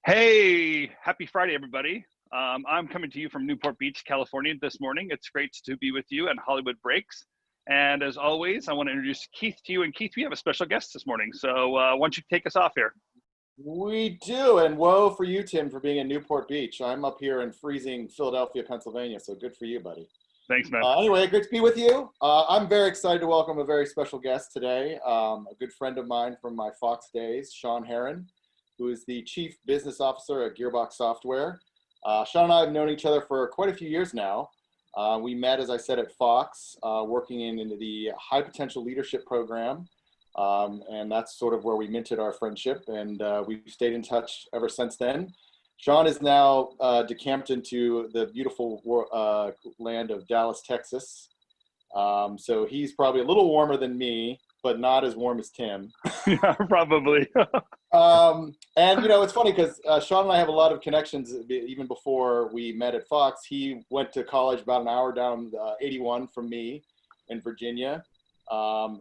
Hey, happy Friday, everybody. I'm coming to you from Newport Beach, California this morning. It's great to be with you at Hollywood Breaks. And as always, I want to introduce Keith to you. And Keith, we have a special guest this morning. So why don't you take us off here? We do, and woe for you, Tim, for being in Newport Beach. I'm up here in freezing Philadelphia, Pennsylvania, so good for you, buddy. Thanks, man. Anyway, great to be with you. I'm very excited to welcome a very special guest today, a good friend of mine from my Fox days, Haran, who is the Chief Business Officer at Gearbox Software. Sean and I have known each other for quite a few years now. We met, as I said, at Fox, working in the High Potential Leadership Program. And that's sort of where we minted our friendship, and we've stayed in touch ever since then. Sean is now decamped into the beautiful land of Dallas, Texas. So he's probably a little warmer than me, but not as warm as Tim. Yeah, probably. And, you know, it's funny because Sean and I have a lot of connections even before we met at Fox. He went to college about an hour down 81 from me in Virginia.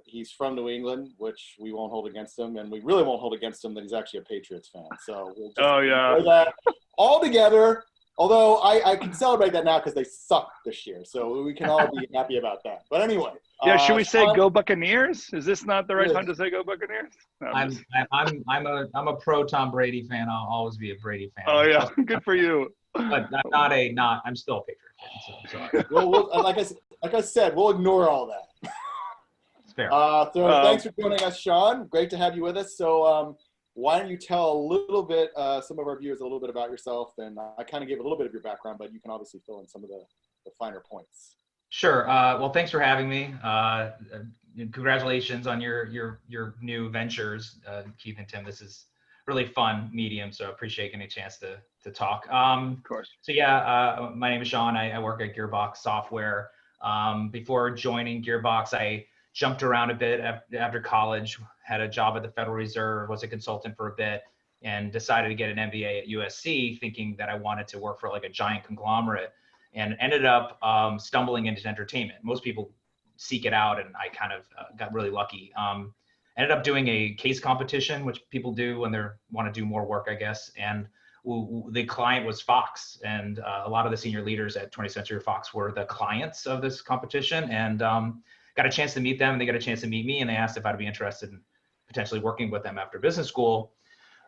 He's from New England, which we won't hold against him, and we really won't hold against him that he's actually a Patriots fan. So we'll just enjoy that all together. Although I can celebrate that now because they suck this year, so we can all be happy about that. But anyway, yeah, should we say go Buccaneers? Is this not the right time to say go Buccaneers? No, I'm a pro Tom Brady fan. I'll always be a Brady fan. Oh yeah, good for you. But I'm still a Patriot fan. So sorry. Well, like I said, we'll ignore all that. Fair. So thanks for joining us, Sean. Great to have you with us. So why don't you tell a little bit, some of our viewers a little bit about yourself, and I kind of gave a little bit of your background, but you can obviously fill in some of the finer points. Sure. Well, thanks for having me. Congratulations on your new ventures, Keith and Tim. This is really fun medium, so I appreciate getting a chance to talk. Of course. So yeah, my name is Sean. I work at Gearbox Software. Before joining Gearbox, I jumped around a bit after college, had a job at the Federal Reserve, was a consultant for a bit, and decided to get an MBA at USC, thinking that I wanted to work for like a giant conglomerate, and ended up stumbling into entertainment. Most people seek it out, and I kind of got really lucky. Ended up doing a case competition, which people do when they want to do more work, I guess, and the client was Fox, and a lot of the senior leaders at 20th Century Fox were the clients of this competition, and got a chance to meet them, and they got a chance to meet me, and they asked if I'd be interested in potentially working with them after business school.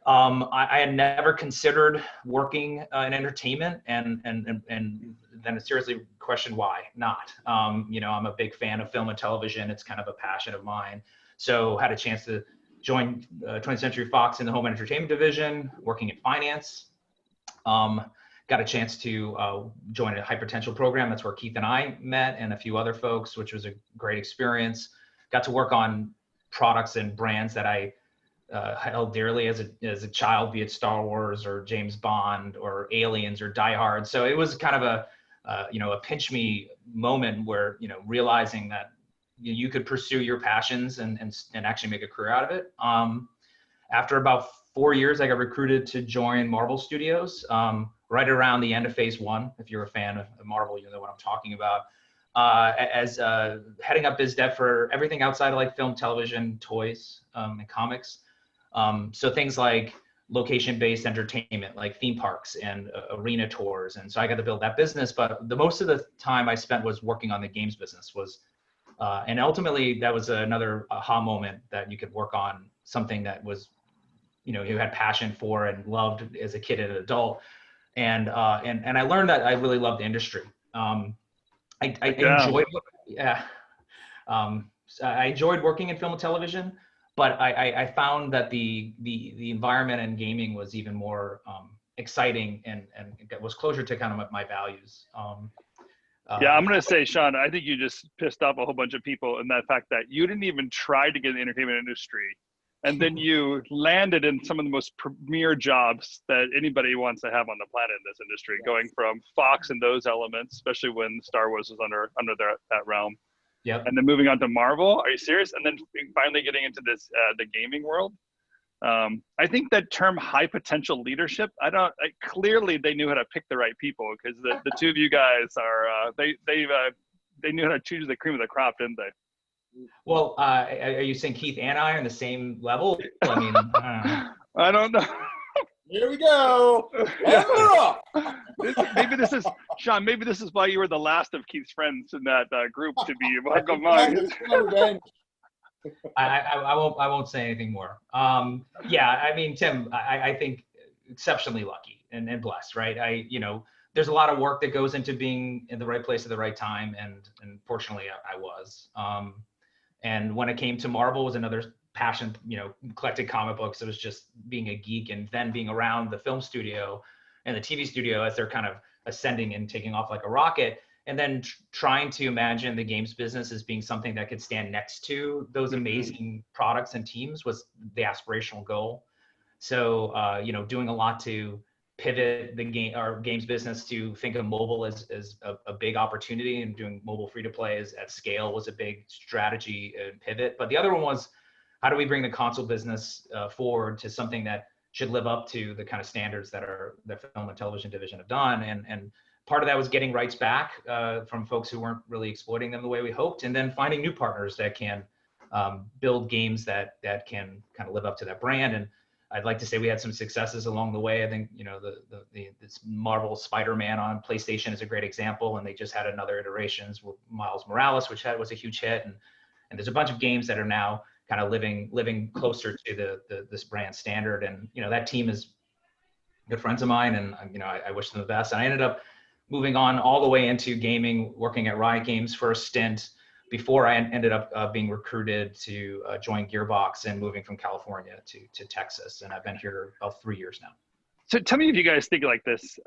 I had never considered working in entertainment, and then seriously questioned why not. You know, I'm a big fan of film and television. It's kind of a passion of mine. So had a chance to join 20th Century Fox in the home entertainment division, working in finance. Got a chance to join a high potential program. That's where Keith and I met, and a few other folks, which was a great experience. Got to work on products and brands that I held dearly as a child, be it Star Wars or James Bond or Aliens or Die Hard. So it was kind of a pinch me moment where, you know, realizing that you could pursue your passions and actually make a career out of it. After about 4 years, I got recruited to join Marvel Studios. Right around the end of phase 1, if you're a fan of Marvel, you know what I'm talking about, as heading up biz dev for everything outside of like film, television, toys, and comics. So things like location-based entertainment, like theme parks and arena tours. And so I got to build that business, but the most of the time I spent was working on the games business and ultimately that was another aha moment that you could work on something that was, you know, you had passion for and loved as a kid and an adult. And I learned that I really loved the industry. I enjoyed working in film and television, but I found that the environment in gaming was even more exciting and it was closer to kind of my values. Yeah, I'm going to say, Sean, I think you just pissed off a whole bunch of people in that fact that you didn't even try to get in the entertainment industry. And then you landed in some of the most premier jobs that anybody wants to have on the planet in this industry, going from Fox and those elements, especially when Star Wars was under that realm. Yep. And then moving on to Marvel. Are you serious? And then finally getting into this the gaming world. I think that term high potential leadership, clearly they knew how to pick the right people, because the two of you guys are they knew how to choose the cream of the crop, didn't they? Well, are you saying Keith and I are on the same level? I mean, I don't know. Here we go. Maybe this is Sean. Maybe this is why you were the last of Keith's friends in that group to be one of mine. I won't say anything more. Yeah, I mean, Tim, I think exceptionally lucky and blessed, right? There's a lot of work that goes into being in the right place at the right time, and fortunately, I was. And when it came to Marvel, it was another passion, collecting comic books. It was just being a geek, and then being around the film studio and the TV studio as they're kind of ascending and taking off like a rocket. And then trying to imagine the games business as being something that could stand next to those amazing products and teams was the aspirational goal. So, doing a lot to pivot our games business to think of mobile as a big opportunity, and doing mobile free to play at scale was a big strategy and pivot. But the other one was, how do we bring the console business forward to something that should live up to the kind of standards that the film and television division have done? And part of that was getting rights back from folks who weren't really exploiting them the way we hoped, and then finding new partners that can build games that can kind of live up to that brand. And I'd like to say we had some successes along the way. I think, this Marvel Spider-Man on PlayStation is a great example, and they just had another iterations with Miles Morales, which was a huge hit. And there's a bunch of games that are now kind of living closer to this brand standard. And, that team is good friends of mine, and, I wish them the best. And I ended up moving on all the way into gaming, working at Riot Games for a stint before I ended up being recruited to join Gearbox and moving from California to Texas. And I've been here about 3 years now. So tell me if you guys think like this.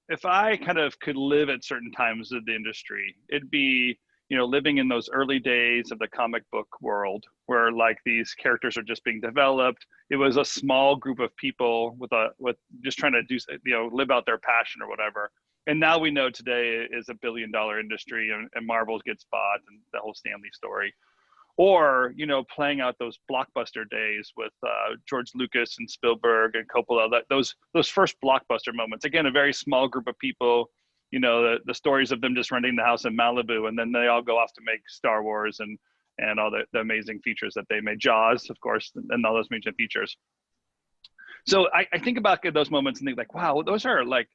If I kind of could live at certain times of the industry, it'd be, living in those early days of the comic book world where like these characters are just being developed. It was a small group of people with just trying to do, live out their passion or whatever. And now we know today is $1 billion industry, and Marvel gets bought, and the whole Stanley story. Or, playing out those blockbuster days with George Lucas and Spielberg and Coppola, those first blockbuster moments. Again, a very small group of people, the stories of them just renting the house in Malibu, and then they all go off to make Star Wars and all the amazing features that they made. Jaws, of course, and all those major features. So I think about those moments and think like, wow, those are like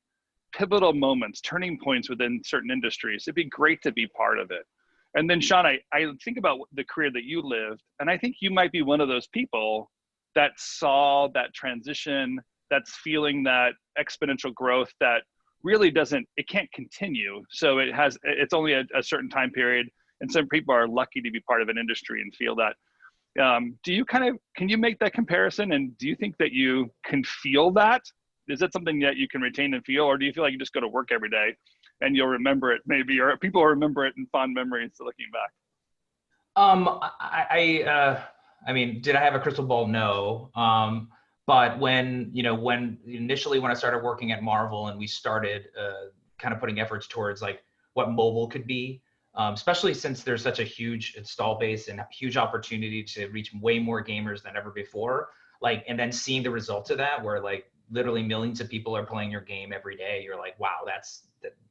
pivotal moments, turning points within certain industries. It'd be great to be part of it. And then Sean, I think about the career that you lived, and I think you might be one of those people that saw that transition, that's feeling that exponential growth that really it can't continue. So it's only a certain time period, and some people are lucky to be part of an industry and feel that. Can you make that comparison? And do you think that you can feel that? Is that something that you can retain and feel, or do you feel like you just go to work every day and you'll remember it maybe, or people remember it in fond memories looking back? I mean, did I have a crystal ball? No. But when initially when I started working at Marvel and we started kind of putting efforts towards like what mobile could be, especially since there's such a huge install base and a huge opportunity to reach way more gamers than ever before, and then seeing the results of that, where literally millions of people are playing your game every day. You're like, wow,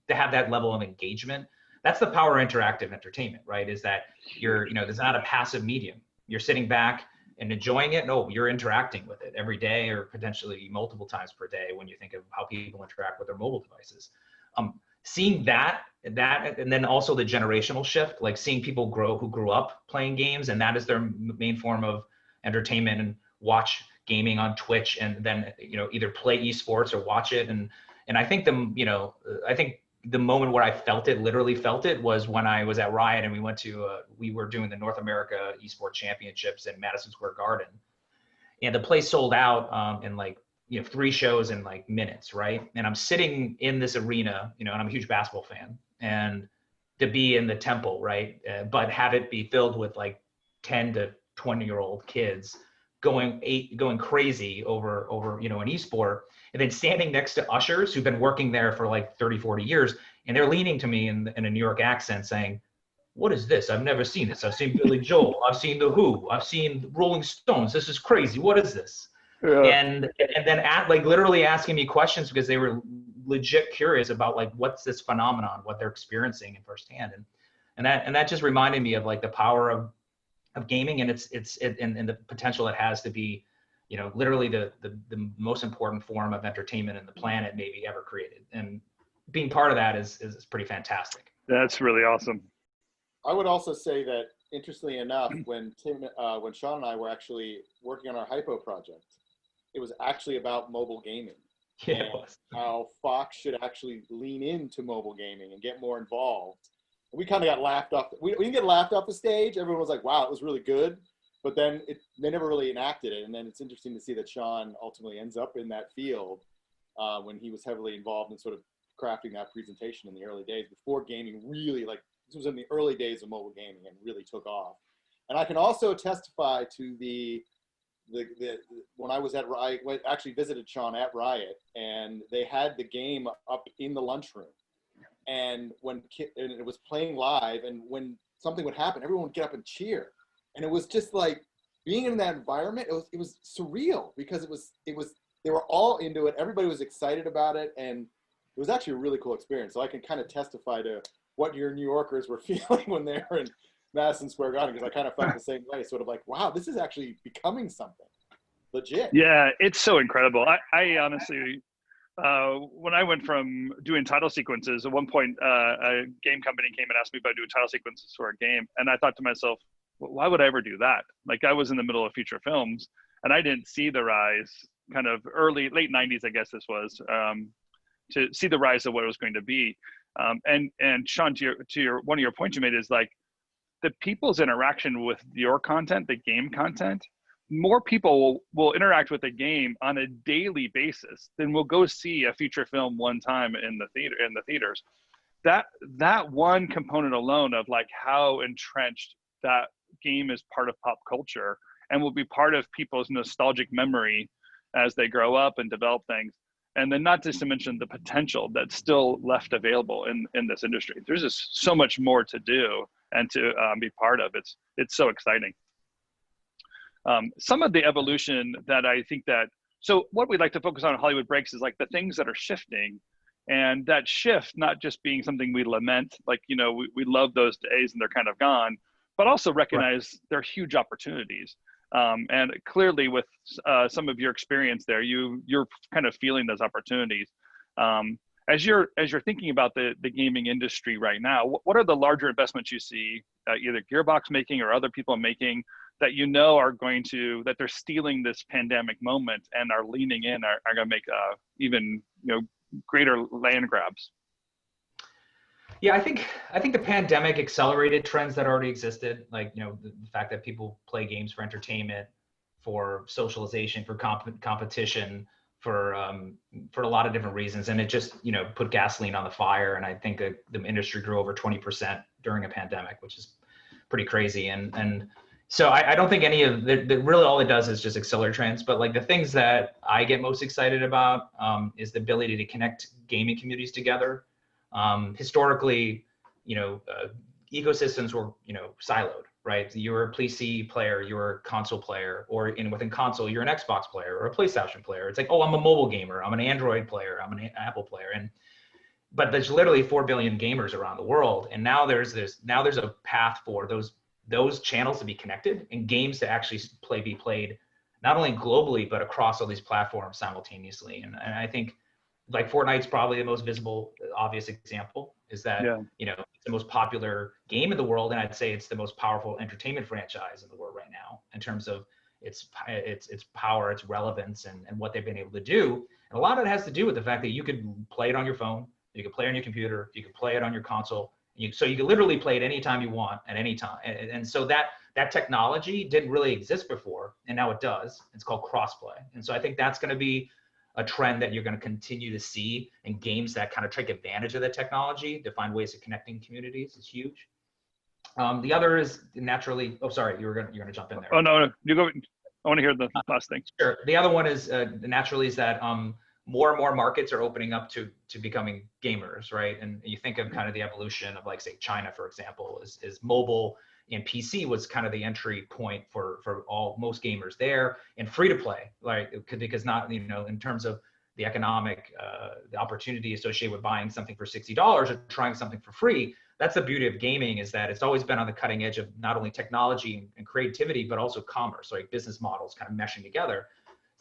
to have that level of engagement. That's the power of interactive entertainment, right? Is that there's not a passive medium. You're sitting back and enjoying it. No, you're interacting with it every day, or potentially multiple times per day when you think of how people interact with their mobile devices. Seeing that, and then also the generational shift, like seeing people who grew up playing games, and that is their main form of entertainment, and watch gaming on Twitch, and then either play esports or watch it. And I think the moment where I literally felt it was when I was at Riot, and we were doing the North America Esports Championships in Madison Square Garden, and the place sold out in 3 shows in minutes, right? And I'm sitting in this arena, and I'm a huge basketball fan, and to be in the temple, right? But have it be filled with 10 to 20-year-old kids going crazy over an esport, and then standing next to ushers who've been working there for 30, 40 years, and they're leaning to me in a New York accent saying, "What is this? I've never seen this. I've seen Billy Joel. I've seen The Who. I've seen Rolling Stones. This is crazy. What is this?" Yeah. And then literally asking me questions because they were legit curious about what's this phenomenon, what they're experiencing in firsthand, and that just reminded me of the power of gaming, and and the potential it has to be literally the most important form of entertainment in the planet maybe ever created. And being part of that is pretty fantastic. That's really awesome. I would also say that, interestingly enough, when Sean and I were actually working on our Hypo project, it was actually about mobile gaming. Yeah, and how Fox should actually lean into mobile gaming and get more involved. And we kind of got laughed off. We didn't get laughed off the stage. Everyone was like, wow, it was really good. But then they never really enacted it. And then it's interesting to see that Sean ultimately ends up in that field when he was heavily involved in sort of crafting that presentation in the early days before gaming really, like, this was in the early days of mobile gaming and really took off. And I can also testify to when I was at Riot, I actually visited Sean at Riot, and they had the game up in the lunchroom, and and it was playing live, and when something would happen, everyone would get up and cheer, and it was just like being in that environment. It was surreal because they were all into it. Everybody was excited about it, and it was actually a really cool experience. So I can kind of testify to what your New Yorkers were feeling when they were in Madison Square Garden, because I kind of felt the same way, sort of like, wow, this is actually becoming something legit. Yeah, it's so incredible. I honestly, when I went from doing title sequences, at one point a game company came and asked me about doing title sequences for a game, and I thought to myself, well, why would I ever do that? Like, I was in the middle of feature films, and I didn't see the rise, kind of late 90s, I guess this was, to see the rise of what it was going to be. And Sean, to your one of your points you made is like, the people's interaction with your content, the game content, more people will interact with the game on a daily basis than will go see a feature film one time in the theaters. That one component alone of like how entrenched that game is part of pop culture and will be part of people's nostalgic memory as they grow up and develop things. And then not just to mention the potential that's still left available in this industry. There's just so much more to do and to be part of. It's so exciting. Some of the evolution that I think so what we'd like to focus on in Hollywood Breaks is like the things that are shifting, and that shift not just being something we lament, like, we love those days and they're kind of gone, but also recognize they're huge opportunities. And clearly with some of your experience there, you're kind of feeling those opportunities. As you're thinking about the gaming industry right now, what are the larger investments you see either Gearbox making or other people making that are going to, that they're stealing this pandemic moment and are leaning in, are going to make even greater land grabs? Yeah, I think the pandemic accelerated trends that already existed, like the fact that people play games for entertainment, for socialization, for competition, for a lot of different reasons, and it just put gasoline on the fire. And I think that the industry grew over 20% during a pandemic, which is pretty crazy. And so I don't think any of really all it does is just accelerate trends. But like the things that I get most excited about is the ability to connect gaming communities together. Historically, ecosystems were, siloed, right? You're a PC player, you're a console player, or within console, you're an Xbox player or a PlayStation player. It's like, oh, I'm a mobile gamer, I'm an Android player, I'm an Apple player. But there's literally 4 billion gamers around the world. And now there's a path for those channels to be connected and games to actually be played, not only globally, but across all these platforms simultaneously. And I think, like, Fortnite's probably the most visible, obvious example, is that, it's the most popular game in the world. And I'd say it's the most powerful entertainment franchise in the world right now in terms of its power, its relevance, and what they've been able to do. And a lot of it has to do with the fact that you could play it on your phone, you could play it on your computer, you could play it on your console. So you can literally play it anytime you want at any time. And so that technology didn't really exist before, and now it does. It's called crossplay. And so I think that's going to be a trend that you're going to continue to see in games that kind of take advantage of the technology to find ways of connecting communities. Is huge. The other is naturally. Oh, sorry, you're going to jump in there. Oh no, you go. I want to hear the last thing. Sure. The other one is naturally is that more and more markets are opening up to becoming gamers, right? And you think of kind of the evolution of, like, say, China, for example, is mobile and PC was kind of the entry point for most gamers there, and free to play, like, because not, in terms of the economic, the opportunity associated with buying something for $60 or trying something for free. That's the beauty of gaming, is that it's always been on the cutting edge of not only technology and creativity, but also commerce, like business models kind of meshing together.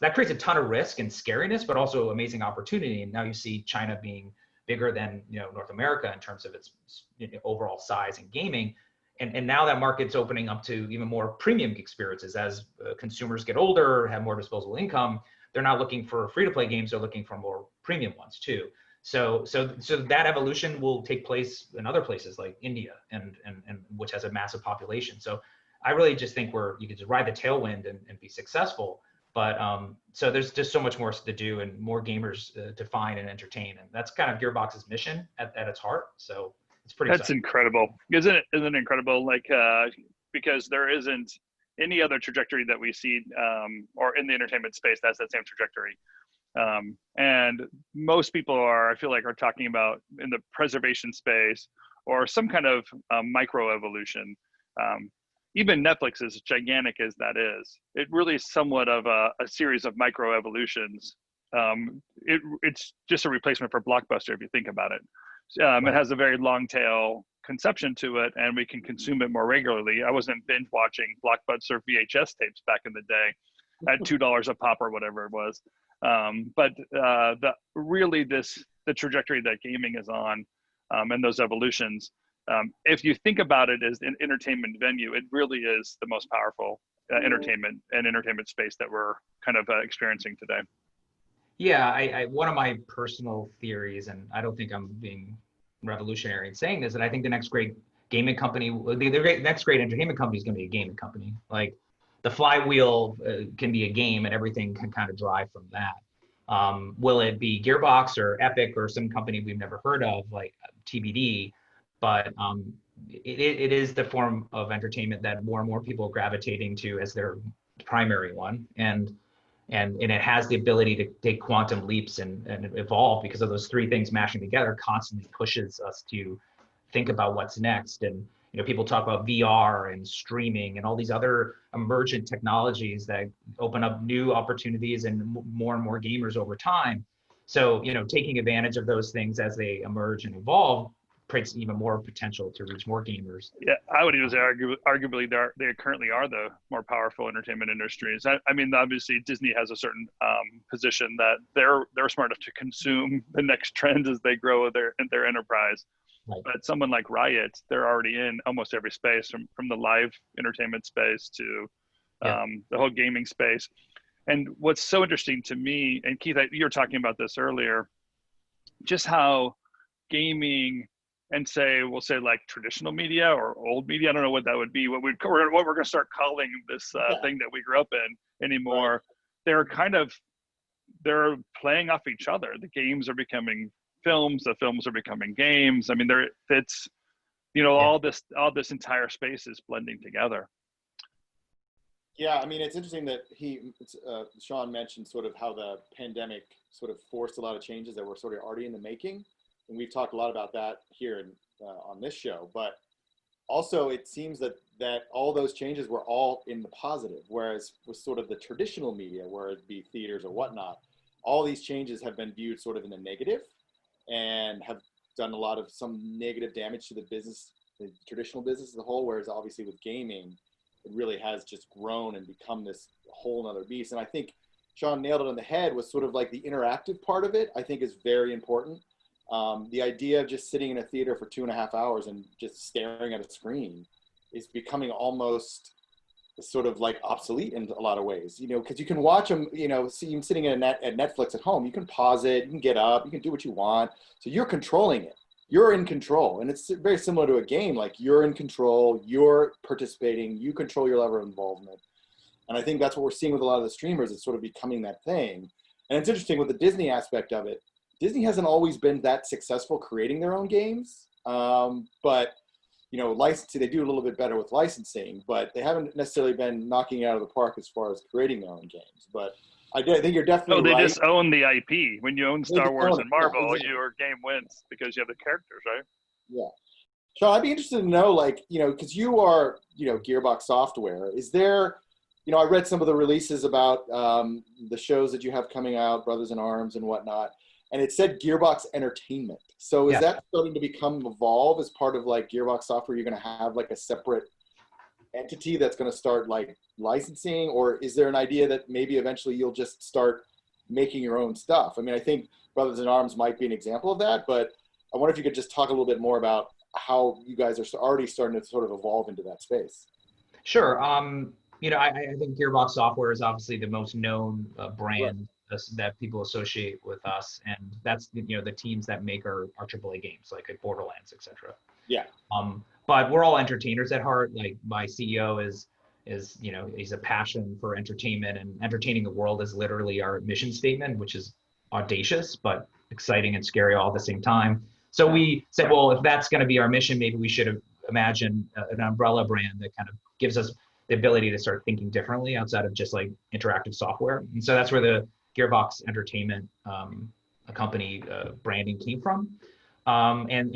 that creates a ton of risk and scariness, but also amazing opportunity. And now you see China being bigger than North America in terms of its overall size in gaming. And now that market's opening up to even more premium experiences as consumers get older, have more disposable income. They're not looking for free-to-play games; they're looking for more premium ones too. So that evolution will take place in other places like India, and which has a massive population. So I really just think you could just ride the tailwind and be successful. But so there's just so much more to do and more gamers to find and entertain, and that's kind of Gearbox's mission at its heart. So it's pretty. That's exciting. Incredible, isn't it? Isn't it incredible? Like because there isn't any other trajectory that we see, or in the entertainment space that's that same trajectory. And most people I feel like are talking about in the preservation space or some kind of micro evolution. Even Netflix, as gigantic as that is, it really is somewhat of a series of micro evolutions. It's just a replacement for Blockbuster if you think about it. It has a very long tail conception to it, and we can consume it more regularly. I wasn't binge watching Blockbuster VHS tapes back in the day at $2 a pop or whatever it was. But the trajectory that gaming is on, and those evolutions, if you think about it as an entertainment venue, it really is the most powerful entertainment space that we're kind of experiencing today. Yeah, one of my personal theories, and I don't think I'm being revolutionary in saying this, that I think the next great gaming company, the next great entertainment company is going to be a gaming company. Like the flywheel can be a game, and everything can kind of drive from that. Will it be Gearbox or Epic or some company we've never heard of, like TBD? But it is the form of entertainment that more and more people are gravitating to as their primary one, and it has the ability to take quantum leaps and evolve because of those three things mashing together. Constantly pushes us to think about what's next. And people talk about VR and streaming and all these other emergent technologies that open up new opportunities and more gamers over time. So taking advantage of those things as they emerge and evolve creates even more potential to reach more gamers. Yeah, I would even say arguably they currently are the more powerful entertainment industries. I mean, obviously Disney has a certain position that they're smart enough to consume the next trends as they grow their enterprise. Right. But someone like Riot, they're already in almost every space, from the live entertainment space to the whole gaming space. And what's so interesting to me, and Keith, you were talking about this earlier, just how gaming and we'll say like traditional media or old media, I don't know what that would be, what we're going to start calling this thing that we grew up in anymore. Right. They're playing off each other. The games are becoming films, the films are becoming games. I mean, all this entire space is blending together. Yeah, I mean, it's interesting that Sean mentioned sort of how the pandemic sort of forced a lot of changes that were sort of already in the making. And we've talked a lot about that here on this show, but also it seems that all those changes were all in the positive, whereas with sort of the traditional media, where it be theaters or whatnot, all these changes have been viewed sort of in the negative and have done some negative damage to the traditional business as a whole, whereas obviously with gaming, it really has just grown and become this whole nother beast. And I think Sean nailed it on the head with sort of like the interactive part of it, I think is very important. The idea of just sitting in a theater for 2.5 hours and just staring at a screen is becoming almost sort of like obsolete in a lot of ways, because you can watch them, see them sitting at Netflix at home. You can pause it, you can get up, you can do what you want. So you're controlling it. You're in control. And it's very similar to a game. Like you're in control, you're participating, you control your level of involvement. And I think that's what we're seeing with a lot of the streamers. It's sort of becoming that thing. And it's interesting with the Disney aspect of it. Disney hasn't always been that successful creating their own games, but licensing, they do a little bit better with licensing, but they haven't necessarily been knocking it out of the park as far as creating their own games. But I think you're definitely right. Just own the IP. When you own Star Wars and Marvel, your game wins because you have the characters, right? Yeah. Sean, I'd be interested to know, because you are, Gearbox Software. Is there, I read some of the releases about the shows that you have coming out, Brothers in Arms and whatnot. And it said Gearbox Entertainment. So is that starting to evolve as part of like Gearbox Software? You're going to have like a separate entity that's going to start like licensing, or is there an idea that maybe eventually you'll just start making your own stuff? I mean, I think Brothers in Arms might be an example of that, but I wonder if you could just talk a little bit more about how you guys are already starting to sort of evolve into that space. Sure. You know, I think Gearbox Software is obviously the most known brand that people associate with us, and that's, you know, the teams that make our AAA games like Borderlands, etc. Yeah. But we're all entertainers at heart. Like my CEO is you know, he's a passion for entertainment, and entertaining the world is literally our mission statement, which is audacious but exciting and scary all at the same time. So we said, well, if that's going to be our mission, maybe we should imagine an umbrella brand that kind of gives us the ability to start thinking differently outside of just like interactive software. And so that's where the Gearbox Entertainment company branding came from. And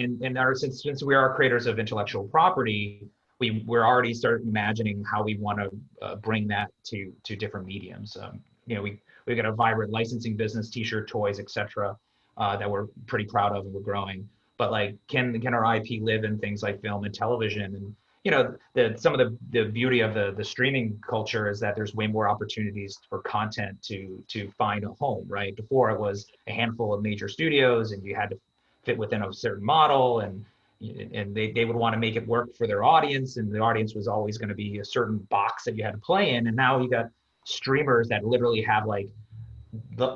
since we are creators of intellectual property, we're already starting imagining how we want to bring that to different mediums. You know, we've got a vibrant licensing business, t-shirt, toys, etc. That we're pretty proud of and we're growing. But like, can our IP live in things like film and television? And you know, some of the beauty of the streaming culture is that there's way more opportunities for content to find a home, right? Before it was a handful of major studios and you had to fit within a certain model, and they would want to make it work for their audience, and the audience was always going to be a certain box that you had to play in. And now you got streamers that literally have like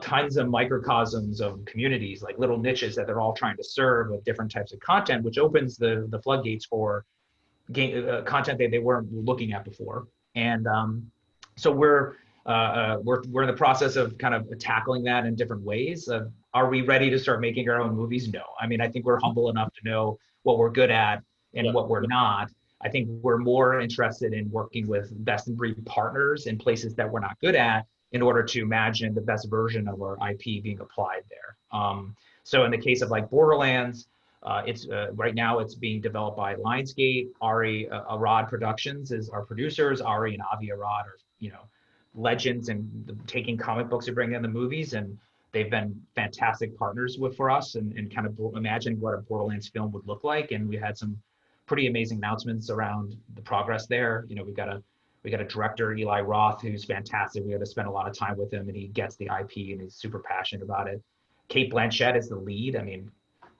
tons of microcosms of communities, like little niches that they're all trying to serve with different types of content, which opens the floodgates for content that they weren't looking at before. And so we're in the process of kind of tackling that in different ways. Are we ready to start making our own movies? No. I mean, I think we're humble enough to know what we're good at and what we're not. I think we're more interested in working with best in breed partners in places that we're not good at in order to imagine the best version of our IP being applied there. So in the case of like Borderlands, it's right now it's being developed by Lionsgate. Ari Arad Productions is our producers. Ari and Avi Arad are, you know, legends and taking comic books to bring in the movies, and they've been fantastic partners for us and kind of imagining what a Borderlands film would look like. And we had some pretty amazing announcements around the progress there. You know, we got a director, Eli Roth, who's fantastic. We had to spend a lot of time with him, and he gets the IP and he's super passionate about it. Cate Blanchett is the lead. I mean,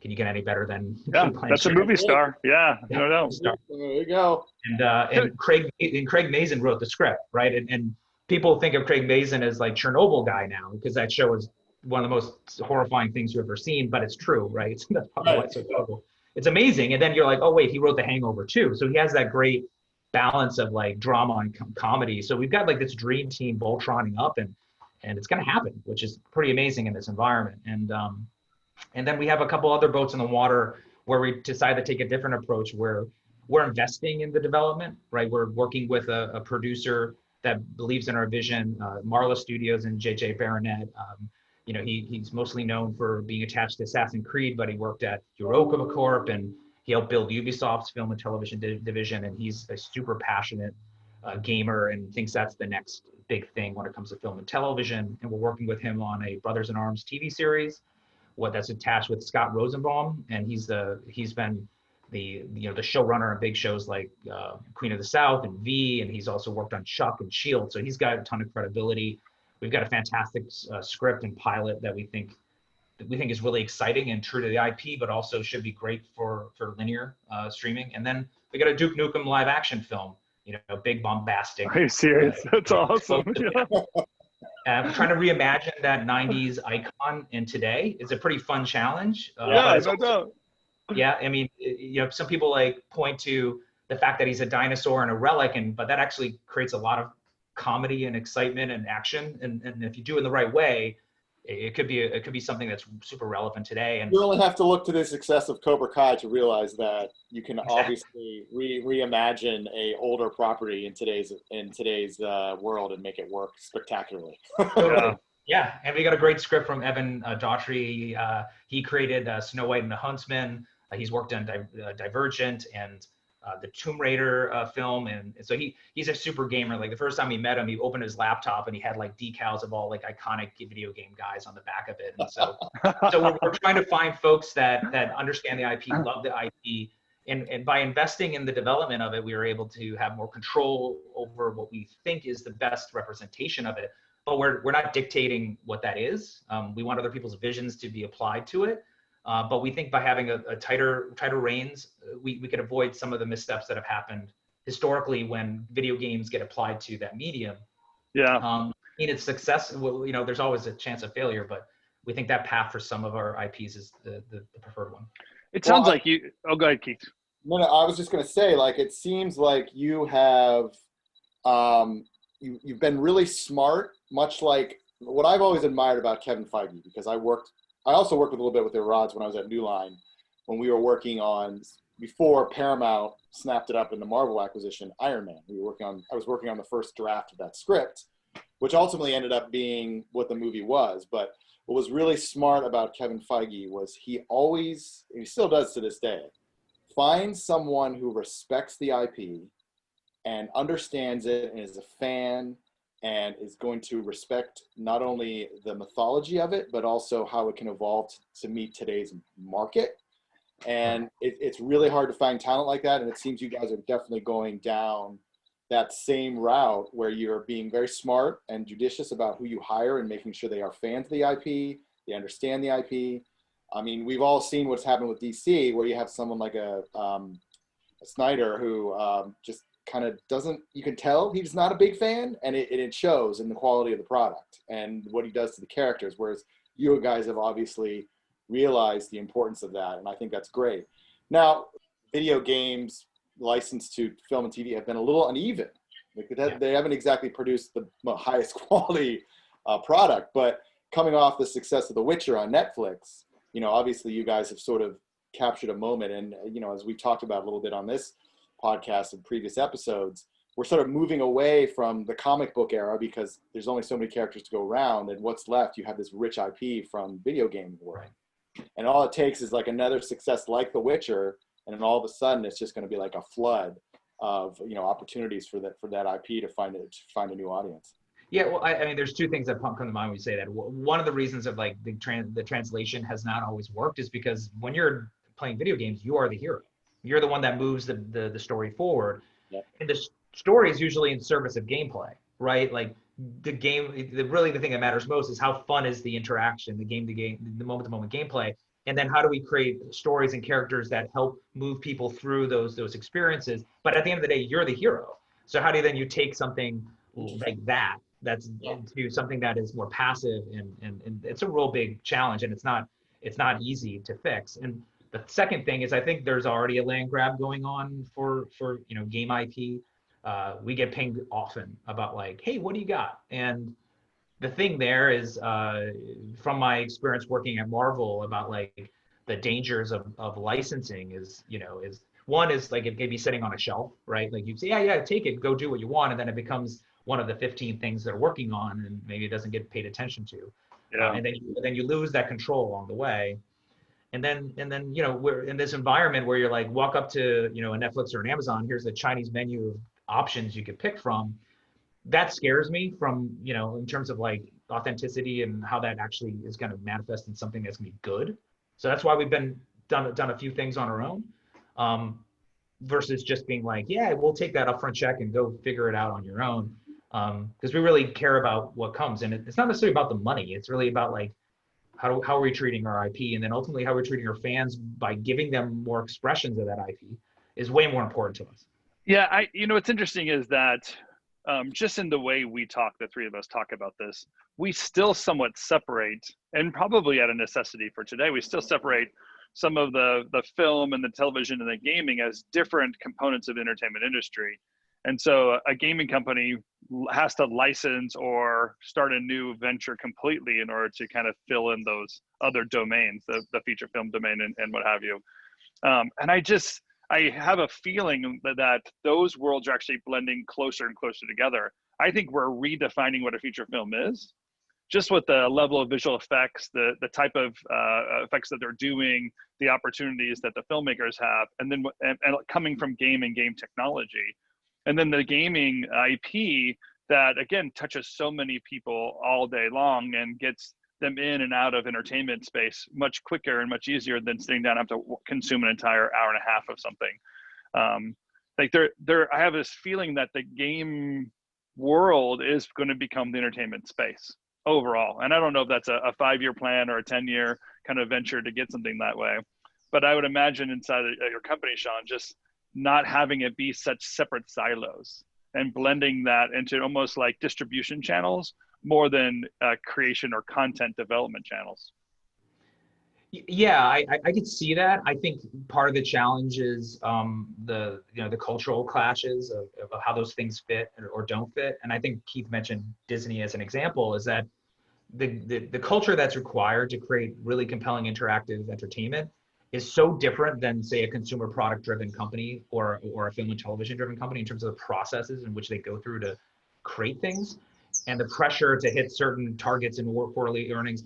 can you get any better than Cate Blanchett? That's a movie star. Yeah, no doubt. There you go. And Craig Mazin wrote the script, right? And people think of Craig Mazin as like Chernobyl guy now, because that show is one of the most horrifying things you've ever seen, but it's true, right? That's probably why it's so terrible. It's amazing. And then you're like, oh wait, he wrote The Hangover too. So he has that great balance of like drama and comedy. So we've got like this dream team Voltroning up, and it's going to happen, which is pretty amazing in this environment. And then we have a couple other boats in the water where we decided to take a different approach, where we're investing in the development, right? We're working with a producer that believes in our vision, Marla Studios and JJ Baronet. You know, he's mostly known for being attached to Assassin's Creed, but he worked at Eurocom Corp, and he helped build Ubisoft's film and television division. And he's a super passionate gamer and thinks that's the next big thing when it comes to film and television. And we're working with him on a Brothers in Arms TV series, that's attached with Scott Rosenbaum, and he's been the showrunner on big shows like Queen of the South and V, and he's also worked on Chuck and Shield. So he's got a ton of credibility. We've got a fantastic script and pilot that we think is really exciting and true to the IP, but also should be great for linear streaming. And then we got a Duke Nukem live action film, you know, big bombastic. Are you serious? That's awesome. Trying to reimagine that 90s icon in today is a pretty fun challenge. Yeah, no doubt. Yeah, I mean, you know, some people like point to the fact that he's a dinosaur and a relic, but that actually creates a lot of comedy and excitement and action. And if you do it in the right way, it could be something that's super relevant today. And you only have to look to the success of Cobra Kai to realize that you can obviously reimagine a older property in today's world and make it work spectacularly. Yeah, and we got a great script from Evan Daughtry. He created Snow White and the Huntsman. He's worked on Divergent and the Tomb Raider film, and so he's a super gamer. Like the first time we met him, he opened his laptop and he had like decals of all like iconic video game guys on the back of it. And so we're trying to find folks that understand the IP, love the IP, And by investing in the development of it, we were able to have more control over what we think is the best representation of it. But we're not dictating what that is. We want other people's visions to be applied to it. But we think by having a tighter reins, we could avoid some of the missteps that have happened historically when video games get applied to that medium. Yeah. In its success, well, you know, there's always a chance of failure, but we think that path for some of our IPs is the preferred one. It sounds like you. Oh, go ahead, Keith. No, I was just going to say, like, it seems like you have, you've been really smart, much like what I've always admired about Kevin Feige, because I also worked with a little bit with their rods when I was at New Line, when we were working on, before Paramount snapped it up in the Marvel acquisition, Iron Man. I was working on the first draft of that script, which ultimately ended up being what the movie was. But what was really smart about Kevin Feige was he still does to this day, finds someone who respects the IP and understands it and is a fan and is going to respect not only the mythology of it, but also how it can evolve to meet today's market. And it's really hard to find talent like that. And it seems you guys are definitely going down that same route where you're being very smart and judicious about who you hire and making sure they are fans of the IP, they understand the IP. I mean, we've all seen what's happened with DC, where you have someone like a Snyder who just kind of doesn't, you can tell he's not a big fan, and it shows in the quality of the product and what he does to the characters, whereas you guys have obviously realized the importance of that, and I think that's great. Now, video games licensed to film and TV have been a little uneven. They haven't exactly produced the highest quality product, but coming off the success of The Witcher on Netflix, you know, obviously you guys have sort of captured a moment. And, you know, as we talked about a little bit on this podcast and previous episodes, we're sort of moving away from the comic book era because there's only so many characters to go around. And what's left, you have this rich IP from video game world. Right. And all it takes is like another success like The Witcher. And then all of a sudden it's just going to be like a flood of, you know, opportunities for that IP to find a new audience. Yeah, well, I mean, there's two things that come to mind when you say that. One of the reasons of like the translation has not always worked is because when you're playing video games, you are the hero. You're the one that moves the story forward. Yep. And the story is usually in service of gameplay, right? Like the thing that matters most is how fun is the interaction, the moment-to-moment gameplay. And then how do we create stories and characters that help move people through those experiences? But at the end of the day, you're the hero. So how do you take something like that's into something that is more passive, and it's a real big challenge, and it's not easy to fix. And the second thing is, I think there's already a land grab going on for you know, game IP. We get pinged often about like, hey, what do you got? And the thing there is, from my experience working at Marvel, about like the dangers of licensing is one is like it may be sitting on a shelf, right? Like you say, yeah, take it, go do what you want, and then it becomes one of the 15 things they're working on, and maybe it doesn't get paid attention to. Yeah. And then you lose that control along the way. And then you know, we're in this environment where you're like, walk up to, you know, a Netflix or an Amazon, here's the Chinese menu of options you could pick from. That scares me from, you know, in terms of like authenticity and how that actually is going to manifest in something that's going to be good. So that's why we've done a few things on our own, versus just being like, yeah, we'll take that upfront check and go figure it out on your own. Because we really care about what comes, and it's not necessarily about the money. It's really about like, how are we treating our IP, and then ultimately how we're treating our fans by giving them more expressions of that IP is way more important to us. Yeah, you know, what's interesting is that just in the way we talk, the three of us talk about this, we still somewhat separate, and probably out of necessity for today, we still separate some of the film and the television and the gaming as different components of the entertainment industry. And so a gaming company has to license or start a new venture completely in order to kind of fill in those other domains, the feature film domain and what have you. And I have a feeling that those worlds are actually blending closer and closer together. I think we're redefining what a feature film is, just with the level of visual effects, the type of effects that they're doing, the opportunities that the filmmakers have, and then and coming from game and game technology. And then the gaming IP that, again, touches so many people all day long and gets them in and out of entertainment space much quicker and much easier than sitting down and have to consume an entire hour and a half of something. Like I have this feeling that the game world is going to become the entertainment space overall. And I don't know if that's a 5-year plan or a 10-year kind of venture to get something that way. But I would imagine inside of your company, Sean, just not having it be such separate silos and blending that into almost like distribution channels more than creation or content development channels. Yeah, I could see that. I think part of the challenge is the cultural clashes of how those things fit or don't fit. And I think Keith mentioned Disney as an example, is that the culture that's required to create really compelling interactive entertainment is so different than, say, a consumer product driven company or a film and television driven company in terms of the processes in which they go through to create things, and the pressure to hit certain targets and quarterly earnings.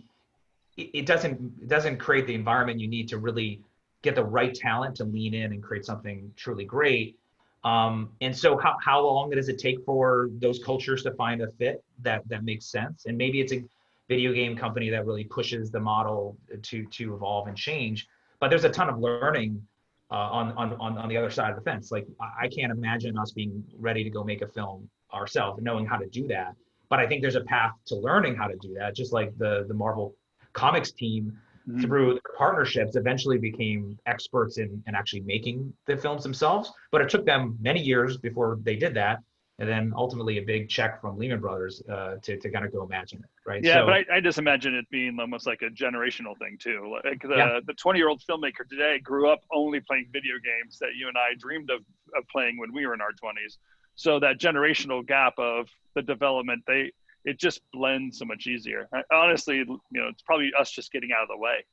It doesn't create the environment you need to really get the right talent to lean in and create something truly great. And so how long does it take for those cultures to find a fit that makes sense? And maybe it's a video game company that really pushes the model to evolve and change. But there's a ton of learning on the other side of the fence. Like, I can't imagine us being ready to go make a film ourselves, knowing how to do that. But I think there's a path to learning how to do that, just like the Marvel Comics team, through partnerships, eventually became experts in actually making the films themselves. But it took them many years before they did that. And then ultimately a big check from Lehman Brothers to kind of go imagine it, right? Yeah, so, but I just imagine it being almost like a generational thing too. Like the 20-year-old filmmaker today grew up only playing video games that you and I dreamed of playing when we were in our 20s. So that generational gap of the development, it just blends so much easier. Honestly, it's probably us just getting out of the way.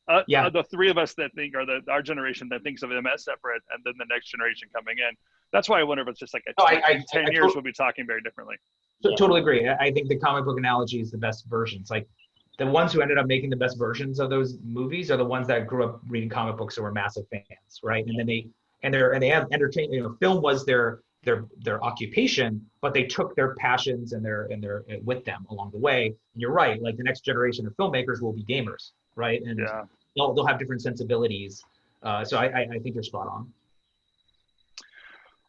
The three of us that think, or our generation that thinks of them as separate, and then the next generation coming in. That's why I wonder if it's just like 10 years we'll be talking very differently. Totally agree. I think the comic book analogy is the best versions. Like, the ones who ended up making the best versions of those movies are the ones that grew up reading comic books and were massive fans, right? And then they have entertainment. Film was their occupation, but they took their passions and their with them along the way. And you're right. Like, the next generation of filmmakers will be gamers, right? And they'll have different sensibilities. So I think you're spot on.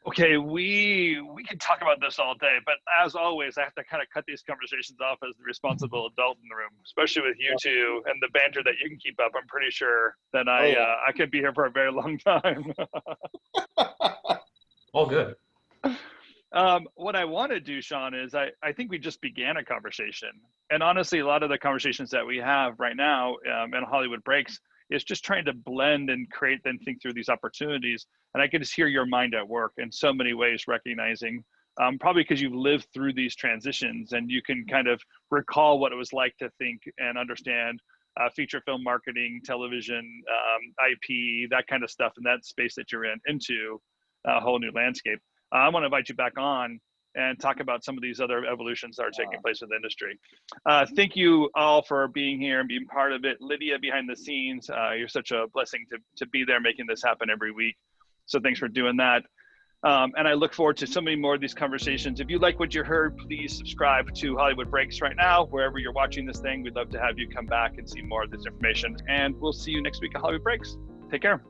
Okay, we can talk about this all day, but as always, I have to kind of cut these conversations off as the responsible adult in the room, especially with you two and the banter that you can keep up. I'm pretty sure that I could be here for a very long time. All good. What I want to do, Sean, is I think we just began a conversation. And honestly, a lot of the conversations that we have right now in Hollywood Breaks is just trying to blend and create and think through these opportunities. And I can just hear your mind at work in so many ways, recognizing probably because you've lived through these transitions and you can kind of recall what it was like to think and understand feature film marketing, television, IP, that kind of stuff, in that space that you're into a whole new landscape. I want to invite you back on and talk about some of these other evolutions that are taking place in the industry. Thank you all for being here and being part of it. Lydia behind the scenes, you're such a blessing to be there making this happen every week. So thanks for doing that. And I look forward to so many more of these conversations. If you like what you heard, please subscribe to Hollywood Breaks right now, wherever you're watching this thing. We'd love to have you come back and see more of this information. And we'll see you next week at Hollywood Breaks. Take care.